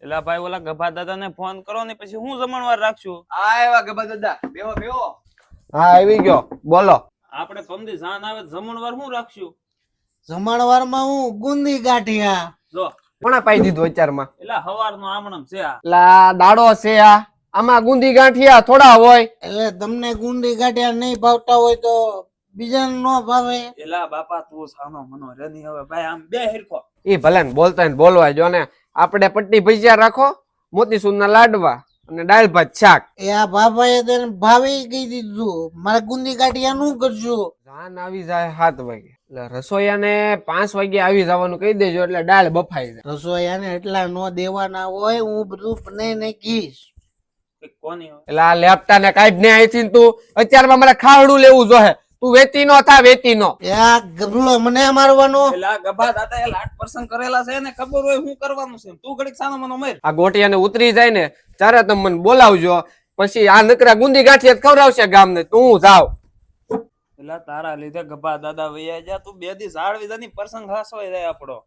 એલા ભાઈ ઓલા ગભા દાદાને ફોન કરો ને પછી હું જમણવાર રાખશું. આવ્યા ગભા દાદા, બેહો બેહો. હા આવી ગયો, બોલો. આપણે પમદી જાન આવે જમણવાર હું રાખશું. જમણવારમાં હું ગુંદી ગાંઠિયા. જો કોણે પાઈ દીધું અત્યારમાં? એલા હવારનો આમણમ છે આ. લા દાડો છે આ, આમાં ગુંદી ગાંઠિયા થોડા હોય. એટલે તમને ગુંદી ગાંઠિયા નહીં ભાવતા હોય તો બીજાને ન ભાવે. એલા બાપા તું સાનો મનો રેની હવે ભાઈ આમ બે હિરખો. એ ભલે ને બોલતા ને બોલવા જો ને. આપણે પટ્ટી ભજીયા રાખો, મોતીસૂરના લાડવા અને દાળ ભાત શાક. એ આ બાપાએ તેને ભાવે કહી દીધું, મારે ગુંદી ગાંઠિયા નું કરજો. જાન આવી જાય 7 વાગે, એટલે રસોઈયાને 5 વાગે આવી જવાનું કહી દેજો, એટલે દાળ બફાઈ જાય. રસોઈયાને એટલા નો દેવાના હોય, હું બધું બનાવી નાખીશ. કોની એટલે આ લેપટા ને કાઢ ને અહીંથી ને તું અત્યારમાં મારે ખાવડું લેવું જોઈએ. તું વેતી નો થા, વેતી નો. એ આ ગબલો મને મારવાનો. એલા ગભા દાદા એ લાટ પર્સન કરેલા છે ને ખબર હોય શું કરવાનું છે. તું ઘડીક સાનો મનો મર. આ ગોટિયાને ઉતરી જાય ને ત્યારે તમે મને બોલાવજો, પછી આ નકરા ગુંદી ગાંઠિયા ખવડાવશે ગામને. તું જાવ. એલા તારા લીધે ગભા દાદા વૈયા જા. તું બે દી ઝાડ વિધાની પ્રસંગ હાસવાઈ જાય આપણો.